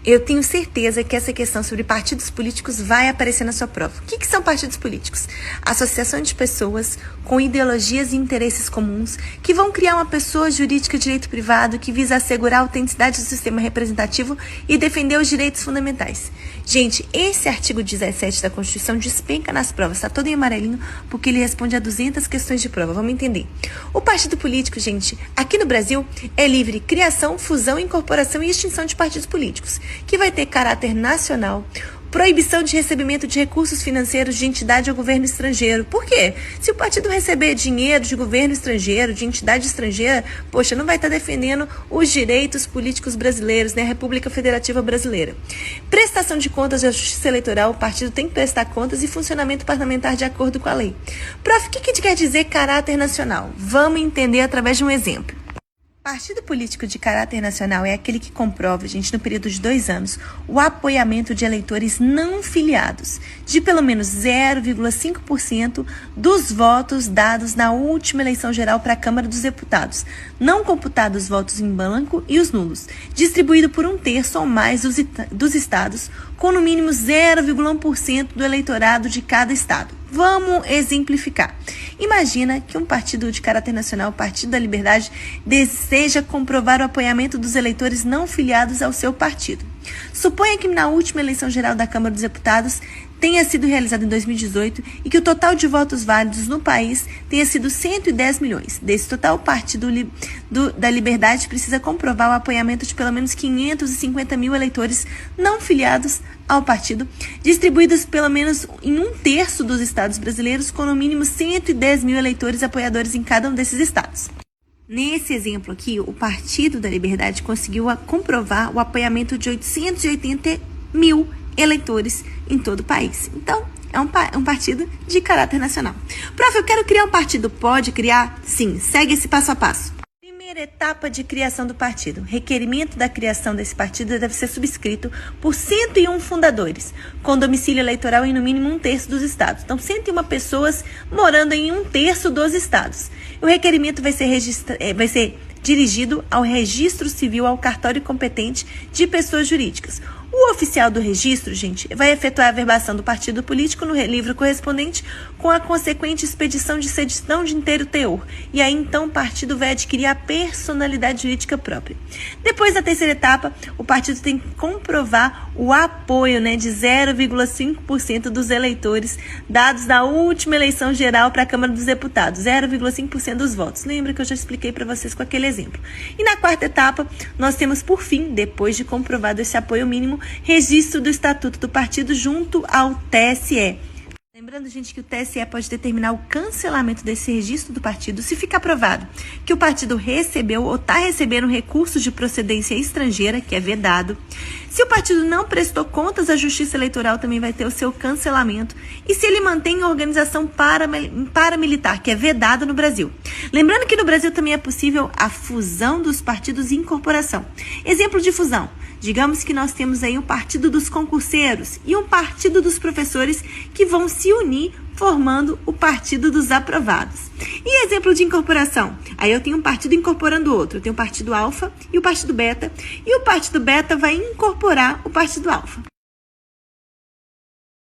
Eu tenho certeza que essa questão sobre partidos políticos vai aparecer na sua prova. O que são partidos políticos? Associação de pessoas com ideologias e interesses comuns que vão criar uma pessoa jurídica de direito privado que visa assegurar a autenticidade do sistema representativo e defender os direitos fundamentais. Gente, esse artigo 17 da Constituição despenca nas provas, está todo em amarelinho, porque ele responde a 200 questões de prova. Vamos entender. O partido político, gente, aqui no Brasil, é livre criação, fusão, incorporação e extinção de partidos políticos, que vai ter caráter nacional, proibição de recebimento de recursos financeiros de entidade ou governo estrangeiro. Por quê? Se o partido receber dinheiro de governo estrangeiro, de entidade estrangeira, poxa, não vai estar defendendo os direitos políticos brasileiros, né? A República Federativa Brasileira. Prestação de contas da Justiça Eleitoral, o partido tem que prestar contas e funcionamento parlamentar de acordo com a lei. Prof, o que quer dizer caráter nacional? Vamos entender através de um exemplo. Partido político de caráter nacional é aquele que comprova, gente, no período de 2 anos, o apoiamento de eleitores não filiados, de pelo menos 0,5% dos votos dados na última eleição geral para a Câmara dos Deputados, não computados os votos em branco e os nulos, distribuído por 1/3 ou mais dos estados, com no mínimo 0,1% do eleitorado de cada estado. Vamos exemplificar. Imagina que um partido de caráter nacional, o Partido da Liberdade, deseja comprovar o apoiamento dos eleitores não filiados ao seu partido. Suponha que na última eleição geral da Câmara dos Deputados tenha sido realizada em 2018 e que o total de votos válidos no país tenha sido 110 milhões. Desse total, o Partido da Liberdade precisa comprovar o apoiamento de pelo menos 550 mil eleitores não filiados ao partido, distribuídos pelo menos em 1/3 dos estados brasileiros, com no mínimo 110 mil eleitores apoiadores em cada um desses estados. Nesse exemplo aqui, o Partido da Liberdade conseguiu comprovar o apoiamento de 880 mil eleitores em todo o país. Então, é um partido de caráter nacional. Prof, eu quero criar um partido. Pode criar? Sim. Segue esse passo a passo. Primeira etapa de criação do partido. Requerimento da criação desse partido deve ser subscrito por 101 fundadores, com domicílio eleitoral em no mínimo 1/3 dos estados. Então, 101 pessoas morando em 1/3 dos estados. O requerimento vai ser dirigido ao registro civil, ao cartório competente de pessoas jurídicas. O oficial do registro, gente, vai efetuar a averbação do partido político no livro correspondente com a consequente expedição de certidão de inteiro teor. E aí, então, o partido vai adquirir a personalidade jurídica própria. Depois da terceira etapa, o partido tem que comprovar o apoio, de 0,5% dos eleitores dados na última eleição geral para a Câmara dos Deputados. 0,5% dos votos. Lembra que eu já expliquei para vocês com aquele exemplo. E na quarta etapa, nós temos, por fim, depois de comprovado esse apoio mínimo, registro do estatuto do partido junto ao TSE. Lembrando, gente, que o TSE pode determinar o cancelamento desse registro do partido se ficar provado que o partido recebeu ou está recebendo recursos de procedência estrangeira, que é vedado. Se o partido não prestou contas à Justiça Eleitoral, também vai ter o seu cancelamento. E se ele mantém organização paramilitar, que é vedado no Brasil. Lembrando que no Brasil também é possível a fusão dos partidos e incorporação. Exemplo de fusão. Digamos que nós temos aí um partido dos concurseiros e um partido dos professores que vão se unir formando o partido dos aprovados. E exemplo de incorporação? Aí eu tenho um partido incorporando outro. Eu tenho o partido alfa e o partido beta. E o partido beta vai incorporar o partido alfa.